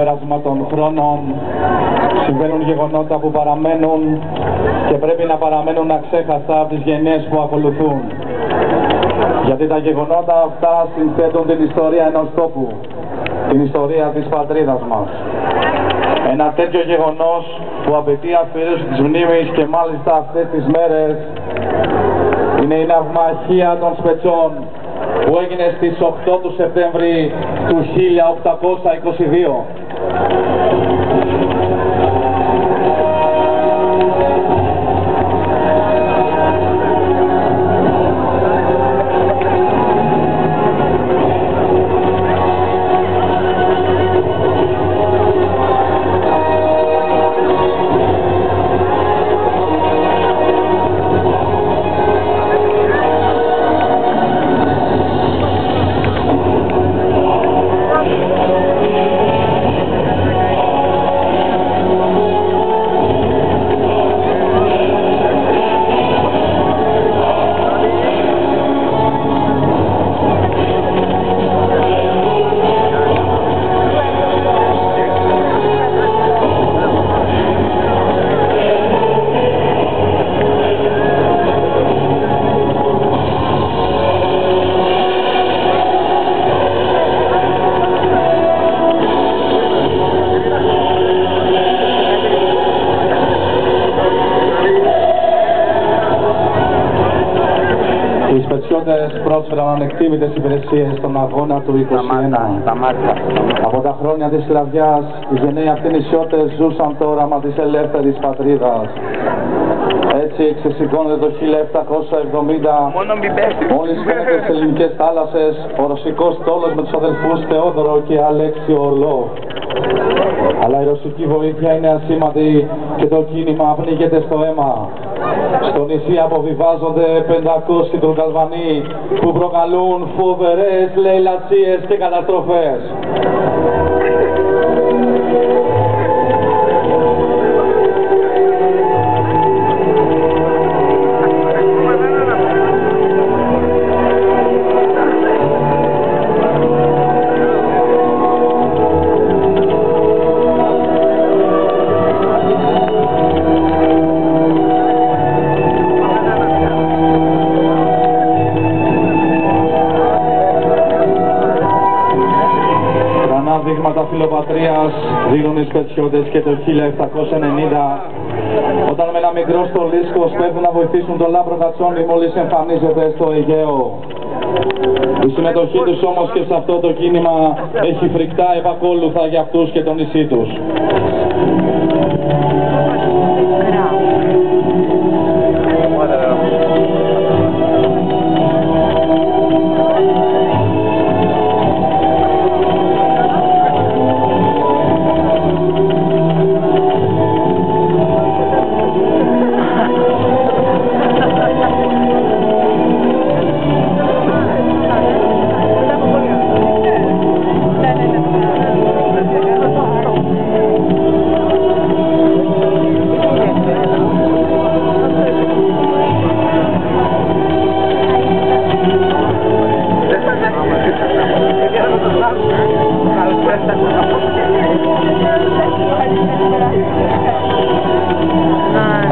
πέρασμα των χρόνων συμβαίνουν γεγονότα που παραμένουν και πρέπει να παραμένουν αξέχαστα από τις γενιές που ακολουθούν. Γιατί τα γεγονότα αυτά συνθέτουν την ιστορία ενός τόπου, την ιστορία της πατρίδας μας. Ένα τέτοιο γεγονός που απαιτεί αφιέρωση της μνήμης και μάλιστα αυτές τις μέρες είναι η ναυμαχία των Σπετσών που έγινε στις 8 του Σεπτέμβρη του 1822. Οι Σπετσιώτες πρόσφεραν ανεκτήμητες υπηρεσίες στον αγώνα του 21. Από τα χρόνια της σκλαβιάς, οι γενναίοι αυτοί νησιώτες ζούσαν το όραμα της ελεύθερης πατρίδας. Έτσι ξεσηκώνεται το 1770, μόλις φαίνεται στις ελληνικές θάλασσες, ο ρωσικός στόλος με τους αδελφούς Θεόδωρο και Αλέξιο Ορλό. Αλλά η ρωσική βοήθεια είναι ασήμαντη και το κίνημα πνίγεται στο αίμα. Στο νησί αποβιβάζονται 500 Τουρκαλβανοί που προκαλούν φοβερές λαιλατσίες και καταστροφές. Δείγματα φιλοπατρίας δίνουν οι Σπετσιώτες και το 1790, όταν με ένα μικρό στολίσκο σπέβδουν να βοηθήσουν τον Λάμπρο Κατσόνη μόλις εμφανίζεται στο Αιγαίο. Η συμμετοχή τους όμως και σε αυτό το κίνημα έχει φρικτά επακόλουθα για αυτούς και το νησί τους.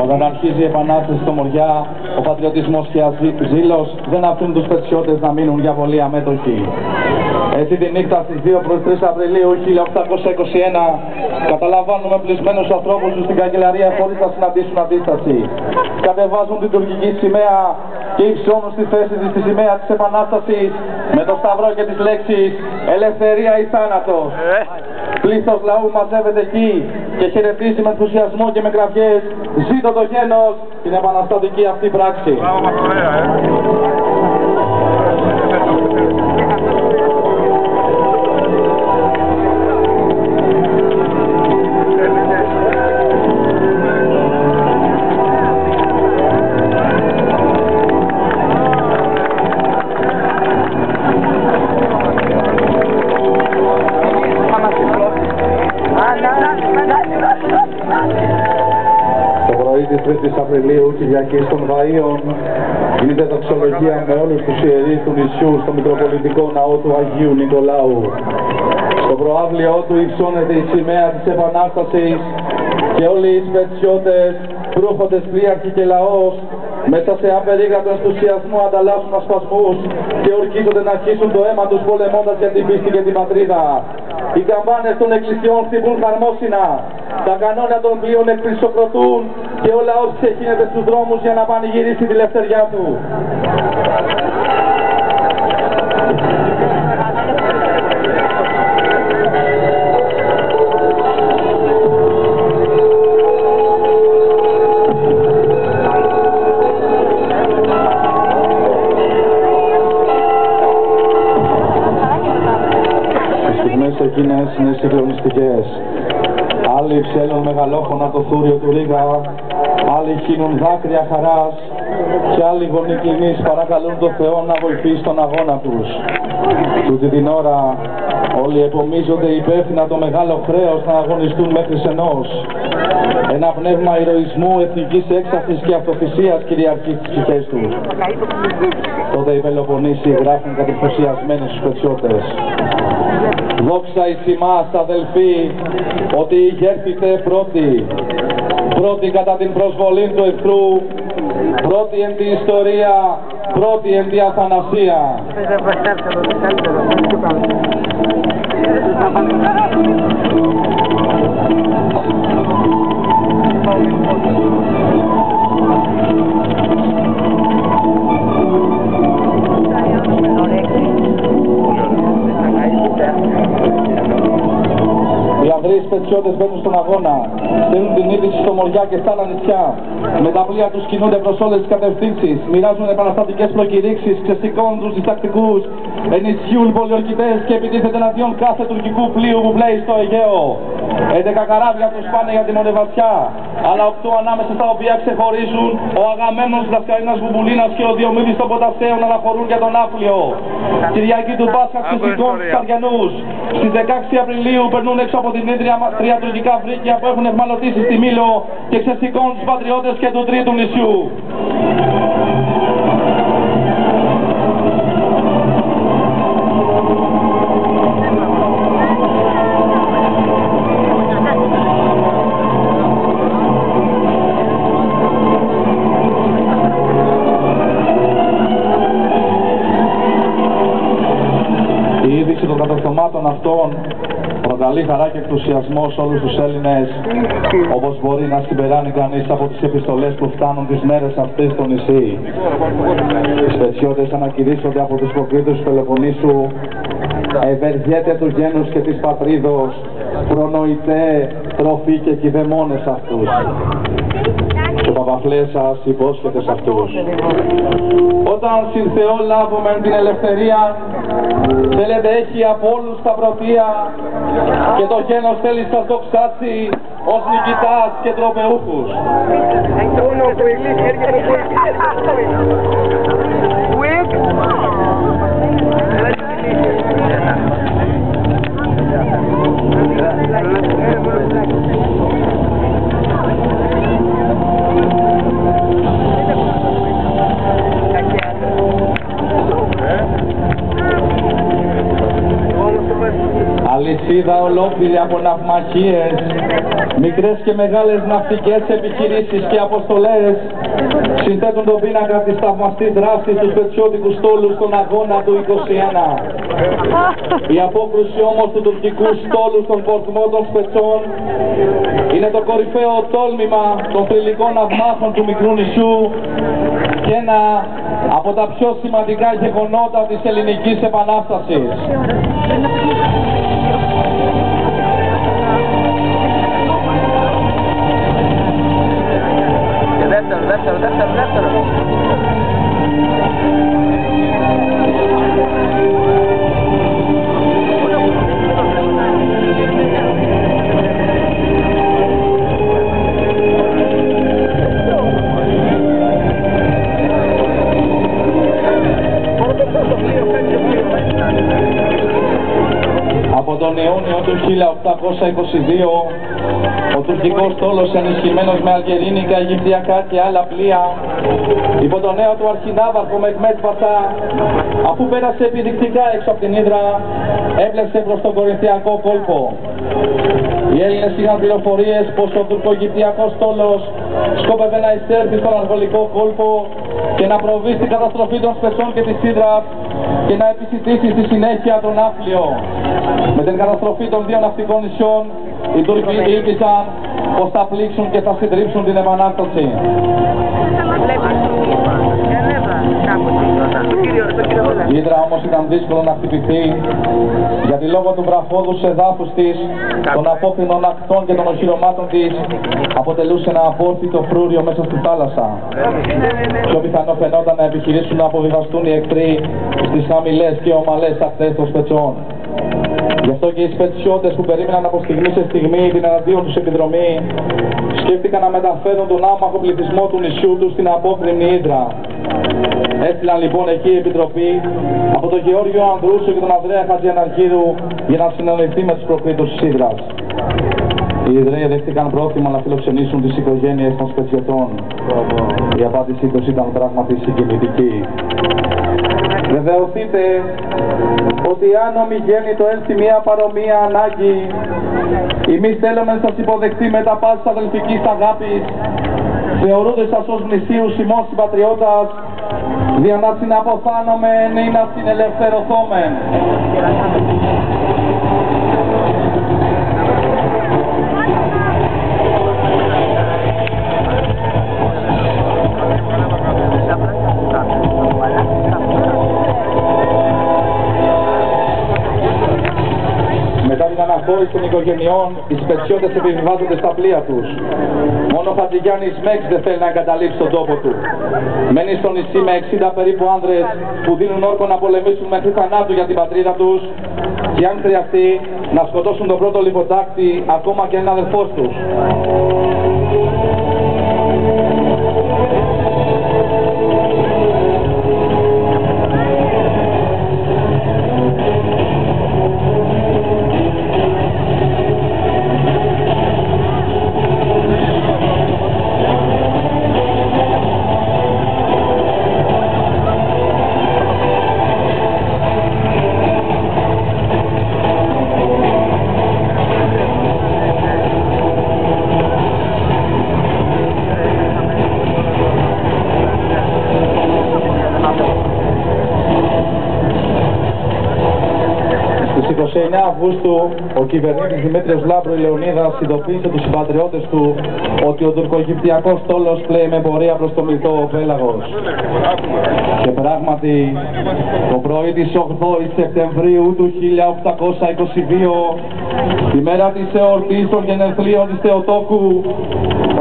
Όταν αρχίζει η επανάσταση στο Μοριά, ο πατριωτισμός και ζήλος δεν αφήνουν τους Σπετσιώτες να μείνουν για πολύ αμέτωχοι. Έτσι τη νύχτα στις 2 προς 3 Απριλίου 1821 καταλαμβάνουμε πλεισμένους ανθρώπους τους στην καγκελαρία χωρίς να συναντήσουν αντίσταση. Κατεβάζουν την τουρκική σημαία και υψώνουν στη θέση της τη σημαία της Επανάστασης με το σταυρό και τις λέξεις «Ελευθερία ή θάνατος». Πλήθος λαού μαζεύεται εκεί και χαιρετίζει με ενθουσιασμό και με κραυγές «Ζήτω το γένος» την επαναστατική αυτή πράξη. Το πρωί της 3ης Απριλίου, Κυριακής των Βαΐων, γίνεται δοξολογία με όλους τους ιερείς του νησιού στο Μητροπολιτικό Ναό του Αγίου Νικολάου. Το προαύλιό του υψώνεται η σημαία της Επανάστασης και όλοι οι σπετσιώτες, προύχοντες, πλοίαρχοι και λαός μέσα σε απερίγραπτο ενθουσιασμό ανταλλάσσουν ασπασμούς και ορκίζονται να αρχίσουν το αίμα τους πολεμώντας για την πίστη και την πατρίδα. Οι καμπάνες των εκκλησιών χτυπούν χαρμόσυνα, τα κανόνια των πλοίων εκπλησοκροτούν και ο λαός ξεχύνεται στους δρόμους για να πανηγυρίσει τη λευτεριά του. Εκείνες είναι συγκλονιστικές. Άλλοι ψέλνουν μεγαλόφωνα το θούριο του Ρίγα, άλλοι χύνουν δάκρυα χαράς και άλλοι γονείς κλινείς παρακαλούν το Θεό να βοηθήσει τον αγώνα τους. Τούτη την ώρα όλοι επομίζονται υπεύθυνα το μεγάλο χρέος να αγωνιστούν μέχρι σενός. Ένα πνεύμα ηρωισμού, εθνικής έξαφης και αυτοθυσίας κυριαρχεί στις ψυχές τους. Τότε οι Πελοποννήσοι γράφουν κατηφουσιασμένοι στους πετσιώτες. Δόξα εις ημάς, αδελφοί, ότι ηγέρθητε πρώτοι. Πρώτοι κατά την προσβολή του εχθρού, πρώτοι εν τη ιστορία, πρώτοι εν τη αθανασία. Οι Ανδρείς πετσιώτες μπαίνουν στον αγώνα, στέλνουν την είδηση στο Μοριά και στα άλλα νησιά. Με τα πλοία τους κινούνται προς όλες τις κατευθύνσεις, μοιράζουν επαναστατικές προκηρύξεις, ξεσηκώνουν τους διστακτικούς, ενισχύουν πολιορκητές και επιτίθεται εναντίον κάθε τουρκικού πλοίου που πλέει στο Αιγαίο. 11 καράβια τους πάνε για τη Μονεβασιά, αλλά 8 ανάμεσα στα οποία ξεχωρίζουν ο Αγαμένος Δασκαλίνας Βουμπουλίνας και ο Διομήδης των Ποτασέων αναχωρούν για τον Άφλιο. Κυριακή του Πάσχα ξεσηκώνουν τους Αριανούς. Στις 16 Απριλίου περνούν έξω από την ίδρια τρία τουρκικά φρίκια που έχουν εχμαλωτήσει στη Μήλο και ξεσηκώνουν τους πατριώτες και του τρίτου νησιού. Η είδηση των κατορθωμάτων αυτών προκαλεί χαρά και ενθουσιασμό σε όλους τους Έλληνες, όπως μπορεί να συμπεράνει κανείς από τις επιστολές που φτάνουν τις μέρες αυτές στο νησί. Οι σπετσιώτες ανακηρύσσονται από τους προκρίτους του Πελοποννήσου, ευεργέτε του γένους και της πατρίδος, προνοητέ, τροφή και κηδεμόνες αυτούς. Και ο Παπαφλέσσας υπόσχεται σε αυτούς. Όταν συν Θεό λάβουμε την ελευθερία, θέλετε έχει από όλους τα πρωτεία και το γένος θέλει σας δοξάσει ως νικητάς και τροπεούχους. Αλυσίδα ολόκληρη από ναυμαχίες, μικρές και μεγάλες ναυτικές επιχειρήσεις και αποστολές συνθέτουν τον πίνακα της θαυμαστής δράσης του πετσιώτικου στόλου στον αγώνα του 21. Η απόκρουση όμως του τουρκικού στόλου στον πορτμό των Σπετσών είναι το κορυφαίο τόλμημα των θρυλικών ναυμάχων του μικρού νησιού και ένα από τα πιο σημαντικά γεγονότα της ελληνικής επανάστασης. Δεύτερο. Από 1822, ο τουρκικός στόλος ενισχυμένος με αλγερίνικα, αιγυπτιακά και άλλα πλοία, υπό το νέο του αρχινάβαρχο Μεχμέτ Πασά, αφού πέρασε επιδεικτικά έξω από την Ύδρα, έπλεξε προς τον Κορινθιακό κόλπο. Οι Έλληνες είχαν πληροφορίες πως ο τουρκο-αιγυπτιακός στόλος σκόπευε να εισέλθει στον Αργολικό κόλπο και να προβεί στην καταστροφή των Σπετσών και της Ύδρας και να επισητήσει στη συνέχεια τον Άφλιο. Με την καταστροφή των δύο ναυτικών νησιών, οι Τούρκοι ήλπιζαν πως θα πλήξουν και θα συντρίψουν την επανάσταση. Η Ύδρα όμως ήταν δύσκολο να χτυπηθεί, γιατί λόγω του βραχώδους εδάφους της, των απόκρινων ακτών και των οχυρωμάτων της, αποτελούσε ένα απόρθητο φρούριο μέσα στη θάλασσα. Πιο πιθανό φαινόταν να επιχειρήσουν να αποβιβαστούν οι εχθροί στις χαμηλές και ομαλές ακτές των Σπετσών. Γι' αυτό και οι Σπετσιώτες που περίμεναν από στιγμή σε στιγμή την εναντίον τους επιδρομή, σκέφτηκαν να μεταφέρουν τον άμαχο πληθυσμό του νησιού τους στην απόκρινη Ύδρα. Έστειλαν λοιπόν εκεί η επιτροπή από τον Γεώργιο Ανδρούσο και τον Ανδρέα Χατζιαναρχίδου για να συναντηθεί με τους προκρίτους της Ύδρας. Οι Ιδραίοι δέχτηκαν πρόθυμα να φιλοξενήσουν τις οικογένειες των Σπετσιωτών. Η απάντησή τους ήταν πράγματι συγκινητική. Βεβαιωθείτε ότι αν ομιγένει το έλθει μια παρομοία ανάγκη, εμείς θέλουμε να σας υποδεχτεί με τα πάσης αδελφικής αγάπης, θεωρούνται σας ως μνησίους ημών συμπατριώτας, δια να συναποθάνομεν ή να συνελευθερωθόμεν. Μετά την αναχώρηση των οικογενειών, οι Σπετσιώτες επιβιβάζονται στα πλοία τους. Μόνο ο Χατζηγιάννης Μέξ δεν θέλει να εγκαταλείψει τον τόπο του. Μένει στο νησί με 60 περίπου άνδρες που δίνουν όρκο να πολεμήσουν μέχρι θανάτου για την πατρίδα τους και αν χρειαστεί να σκοτώσουν τον πρώτο λιποτάκτη, ακόμα και έναν αδελφός τους. Στις 29 Αυγούστου, ο κυβερνήτης Δημήτριος Λάμπρου Λεωνίδας ειδοποίησε τους συμπατριώτες του ότι ο τουρκο-αιγυπτιακός στόλος πλέει με πορεία προς το Μυρτό Πέλαγος. Και πράγματι, το πρωί της 8ης Σεπτεμβρίου του 1822, τη μέρα της εορτής των γενεθλίων της Θεοτόκου,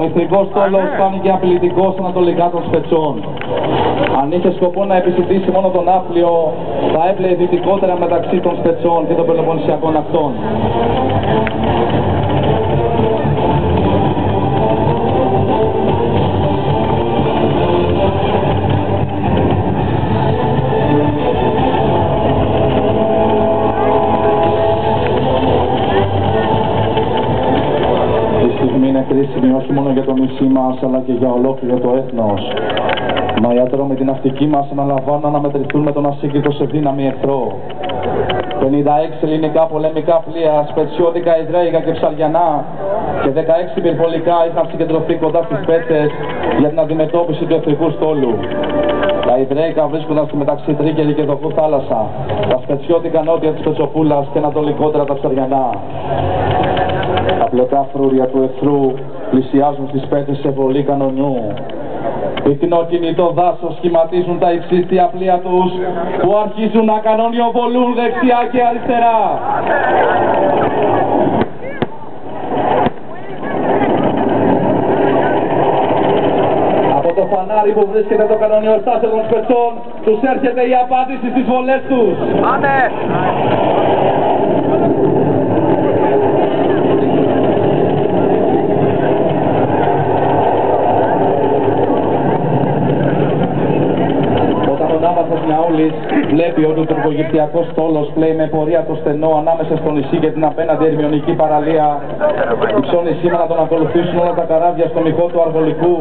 ο εχθρικός στόλος φάνηκε απειλητικός ανατολικά των Σπετσών. Αν είχε σκοπό να επισητήσει μόνο τον Άφλιο, θα έπλεε δυτικότερα μεταξύ των Σπετσών και των Πελοποννησιακών ακτών. Η στιγμή είναι κρίσιμη όχι μόνο για το νησί μας, αλλά και για ολόκληρο το έθνος. Μα οι ατρόμητοι ναυτικοί μας αναλαμβάνουν να μετρηθούν με τον ασύγκριτο σε δύναμη εχθρό. 56 ελληνικά πολεμικά πλοία, σπετσιώδικα, ιδραίικα και ψαριανά και 16 πυρπολικά είχαν συγκεντρωθεί κοντά στις Πέτσες για την αντιμετώπιση του εχθρικού στόλου. Τα ιδραίικα βρίσκονταν στη μεταξύ Τρίκελη και Δοκού θάλασσα, τα σπετσιώδικα νότια της Πετσοπούλας και ανατολικότερα τα ψαριανά. Τα πλωτά φρούρια του εχθρού πλησιάζουν στις Πέτσες σε βολή κανονιού. Πυκνό κινητό δάσος σχηματίζουν τα υψίστια πλοία τους που αρχίζουν να κανονιοβολούν δεξιά και αριστερά. Από το φανάρι που βρίσκεται το κανονιοστάσιο των Σπετσών τους έρχεται η απάντηση στις βολές τους. Πάμε! Βλέπει ότι ο Αργογυπτιακός στόλος πλέει με πορεία το στενό ανάμεσα στο νησί και την απέναντι ερμιονική παραλία. Υψώνει σήμερα να τον ακολουθήσουν όλα τα καράβια στο μυχό του Αργολικού,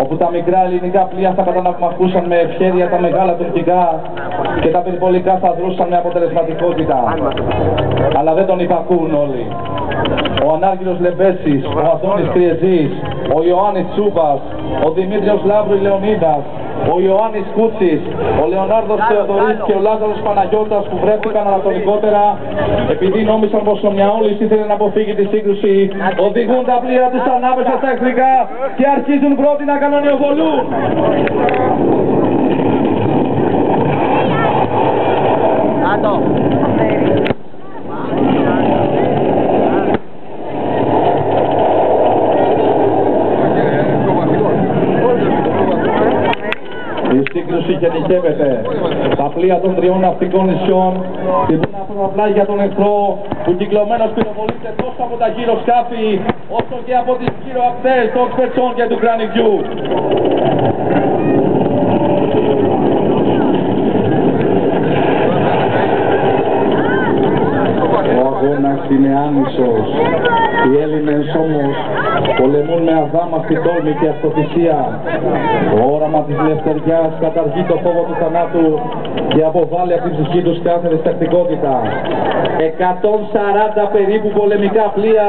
όπου τα μικρά ελληνικά πλοία θα καταναυμαχούσαν με ευχέρεια τα μεγάλα τουρκικά και τα περιπολικά θα δρούσαν με αποτελεσματικότητα. Αλλά δεν τον υπακούν όλοι. Ο Ανάργυρος Λεμπέσης, ο Αντώνης Κριεζής, ο Ιωάννης Τσούπας, ο Δημήτριος Λαύρου Λεωνίδας, ο Ιωάννης Κούτσης, ο Λεωνάρδος Θεοδωρής και ο Λάζαρος Παναγιώτας που βρέθηκαν ανατολικότερα επειδή νόμισαν πως ο Μιαόλης ήθελε να αποφύγει τη σύγκρουση, οδηγούν τα πλοία τους ανάμεσα στα εχθρικά και αρχίζουν πρώτοι να κανονιοβολούν. Η σύγκρουση γενικεύεται. Τα πλοία των τριών ναυτικών νησιών τυπούν απλά για τον εχθρό που κυκλωμένος πυροβολείται τόσο από τα γύρω σκάφη όσο και από τις γύρω ακτές των Σπετσών και του Κρανιδιού. Ο αγώνας είναι άνισος. Οι Έλληνες όμως πολεμούν με αδάμαστη τόλμη και αυτοθυσία. Το όραμα της λευτεριάς καταργεί το φόβο του θανάτου και αποβάλλει από την ψυχή τους κάθε διστακτικότητα. 140 περίπου πολεμικά πλοία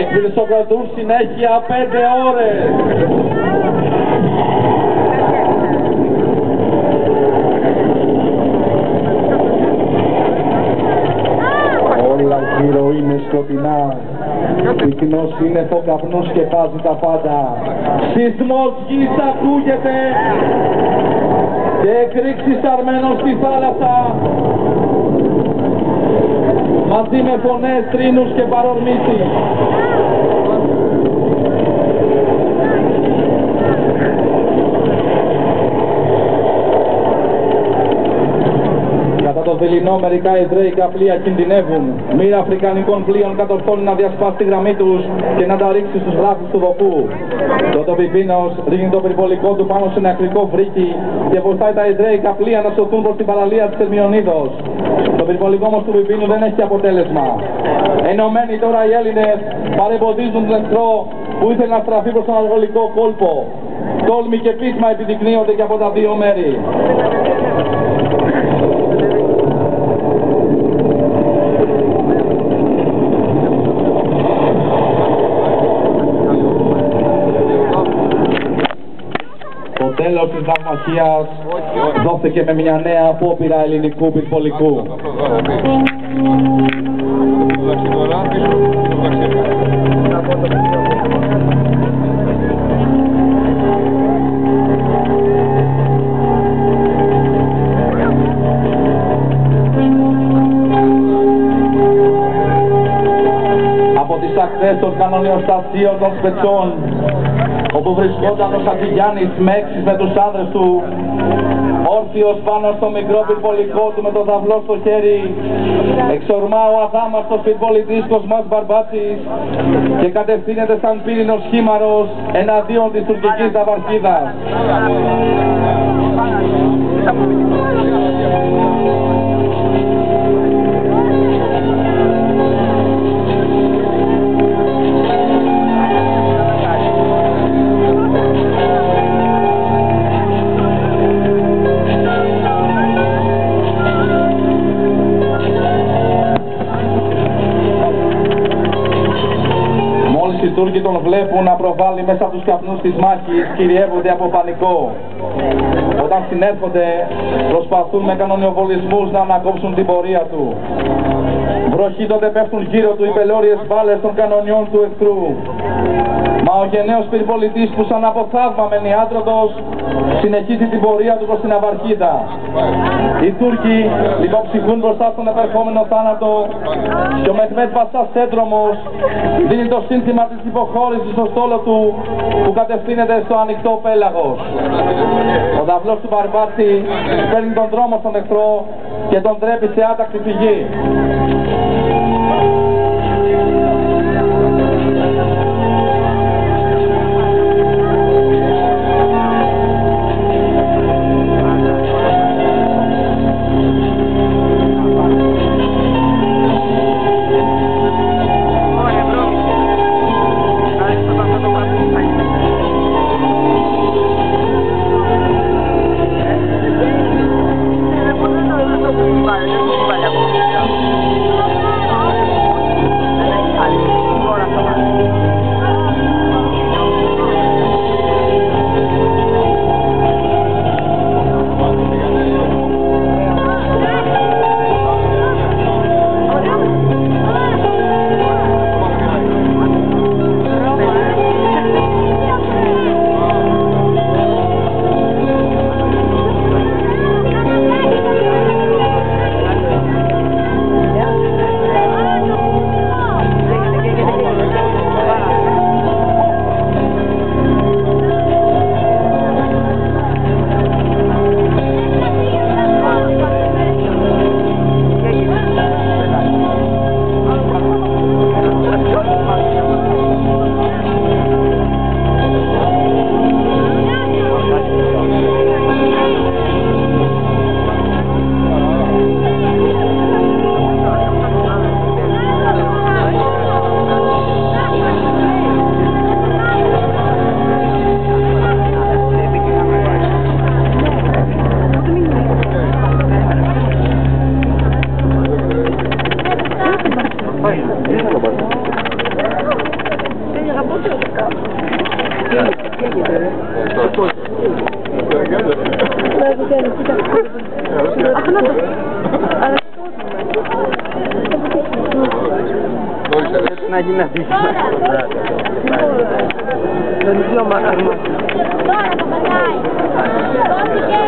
εκπλησοκρατούν συνέχεια 5 ώρες. Όλα γύρω είναι σκοτεινά. Πυκνός είναι ο καπνός και πάζει τα πάντα. Σεισμός γης ακούγεται και εκρήξεις αρμένος στη θάλασσα μαζί με φωνές, τρίνους και παρορμήσεις. Κατά το δειλινό μερικά εβραϊκά πλοία κινδυνεύουν. Μοίρα αφρικανικών πλοίων κατορθώνει να διασπάσει τη γραμμή τους και να τα ρίξει στους βράχους του Δοπού. Τότε ο Πιπίνος ρίχνει το περιπολικό του πάνω σε ένα ακρικό βρύκι και βοηθάει τα εβραϊκά πλοία να σωθούν προς την παραλία της Ερμιονίδος. Το περιπολικό όμως του Πιπίνου δεν έχει αποτέλεσμα. Ενωμένοι τώρα οι Έλληνες παρεμποδίζουν τον εχθρό που ήθελε να στραφεί προς τον αργολικό κόλπο. Τόλμη και πείσμα επιδεικνύονται και από τα δύο μέρη. Το τέλος της ναυμαχίας δόθηκε με μια νέα απόπειρα ελληνικού πυρπολικού. Από τις ακτές των κανονιοστασίων των Σπετσών, όπου βρισκόταν ο Χατζηγιάννης Μέξης με τους άνδρες του, όρθιος πάνω στο μικρό πυρπολικό του με το δαυλό στο χέρι, εξορμά ο αδάμαστος πυρπολιτής Κοσμάς Μπαρμπάτσης και κατευθύνεται σαν πύρινος χήμαρος εναντίον της τουρκικής ναυαρχίδας. Οι Τούρκοι τον βλέπουν να προβάλλει μέσα από τους καπνούς της μάχης, κυριεύονται από πανικό. Όταν συνέρχονται, προσπαθούν με κανονιοβολισμούς να ανακόψουν την πορεία του. Βροχή τότε πέφτουν γύρω του οι πελώριες μπάλες των κανονιών του εχθρού. Μα ο γενναίος πυρπολιτής που σαν από θαύμα μένει άτρωτος, συνεχίζει την πορεία του προς την Αυαρχίδα. Οι Τούρκοι λιποψυχούν μπροστά στον επερχόμενο θάνατο και ο Μεχμέτ Πασάς Έντρομος δίνει το σύνθημα της υποχώρησης στο στόλο του που κατευθύνεται στο ανοιχτό πέλαγος. Ο δαυλός του Μπαρμπάτση παίρνει τον δρόμο στον εχθρό και τον τρέπει σε άτακτη φυγή. άρεσε να γίνει αυτή. Δεν δύο μάκαρμα. Τώρα το πατάει. Δόθηκε.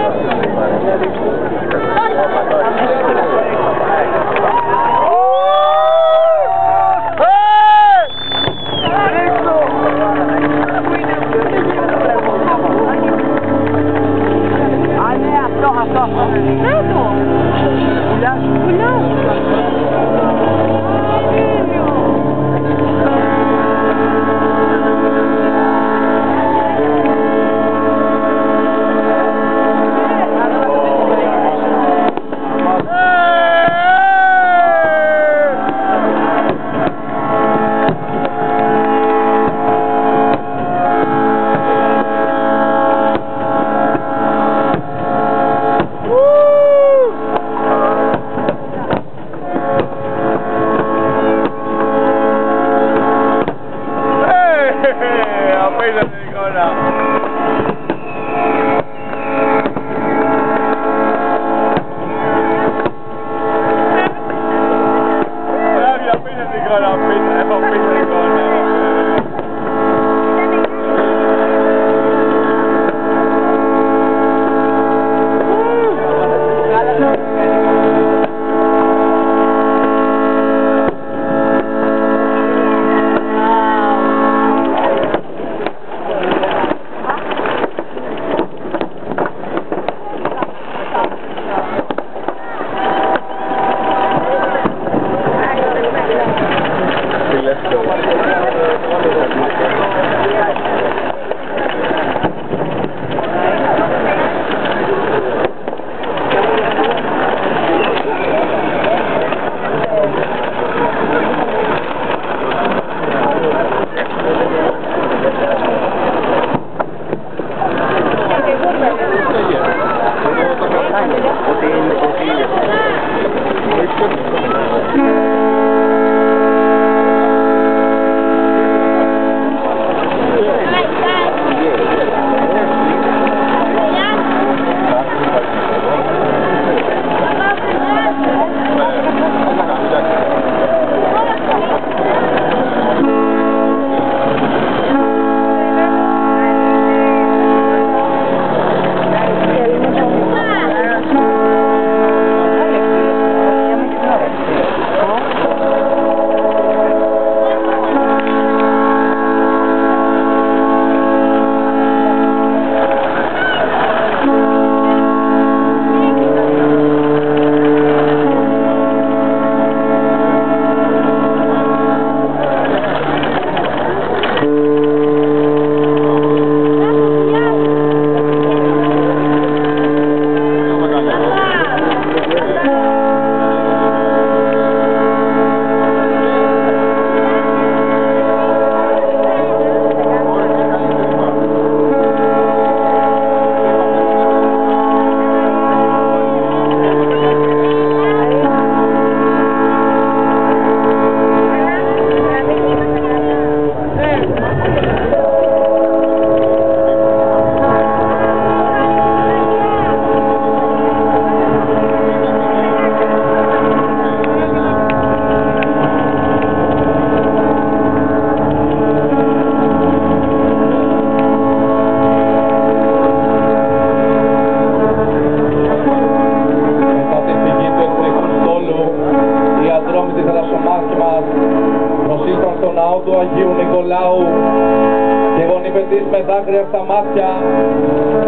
με δάκρυα στα μάτια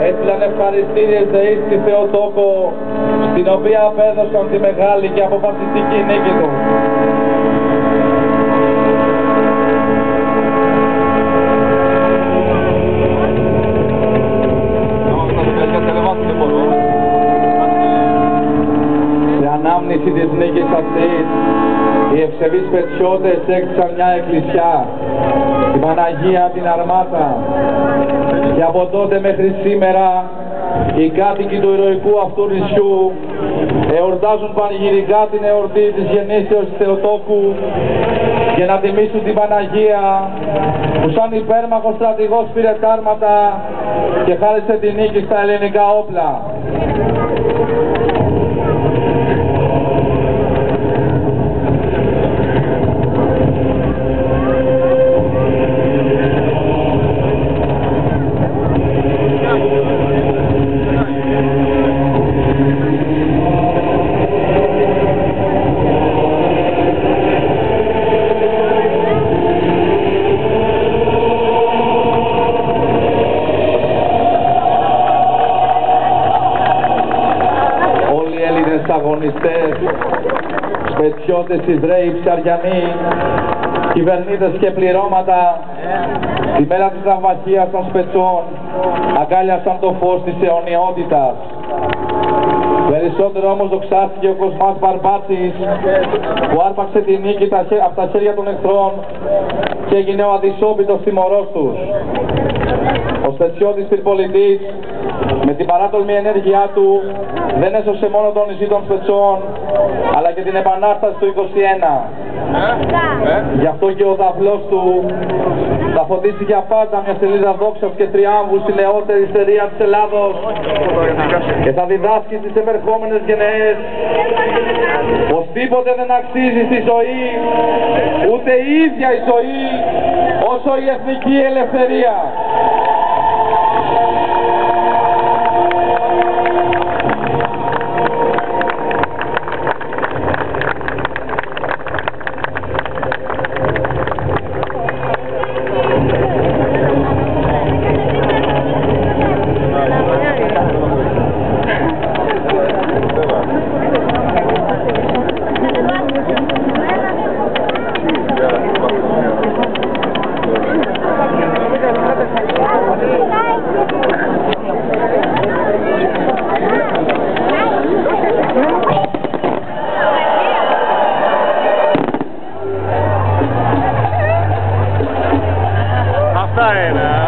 έστειλαν ευχαριστήριες ΔΕΗ στη Θεοτόκο, στην οποία απέδωσαν τη μεγάλη και αποφασιστική νίκη του. Σε ανάμνηση της νίκης αυτής, οι ευσεβείς πετσιώτες έκτισαν μια εκκλησιά, την Παναγία την Αρμάτα, και από τότε μέχρι σήμερα οι κάτοικοι του ηρωικού αυτού νησιού εορτάζουν πανηγυρικά την εορτή της γεννήσεως της Θεοτόκου για να τιμήσουν την Παναγία που σαν υπέρμαχος στρατηγός πήρε τα άρματα και χάρισε τη νίκη στα ελληνικά όπλα. αγωνιστές, σπετσιώτες, Ιδραίοι, Ψαριανοί, κυβερνήτες και πληρώματα, τη μέρα της ναυμαχίας των σπετσών αγκάλιασαν το φως της αιωνιότητας. Περισσότερο όμως δοξάστηκε ο Κοσμάς Μπαρμπάτσης, που άρπαξε τη νίκη από τα χέρια των εχθρών και έγινε ο αδυσόπιτος τιμωρός τους. Ο σπετσιώτης Πυρπολιτής, με την παράτολμη ενέργειά του, δεν έσωσε μόνο το νησί των Σπετσών, αλλά και την επανάσταση του 21. Γι' αυτό και ο δαυλός του θα φωτίσει για πάντα μια σελίδα δόξας και τριάμβου στη νεότερη ιστορία της Ελλάδος και θα διδάσκει στις επερχόμενες γενναίες πως τίποτε δεν αξίζει στη ζωή, ούτε η ίδια η ζωή, όσο η εθνική ελευθερία. Αυτά είναι.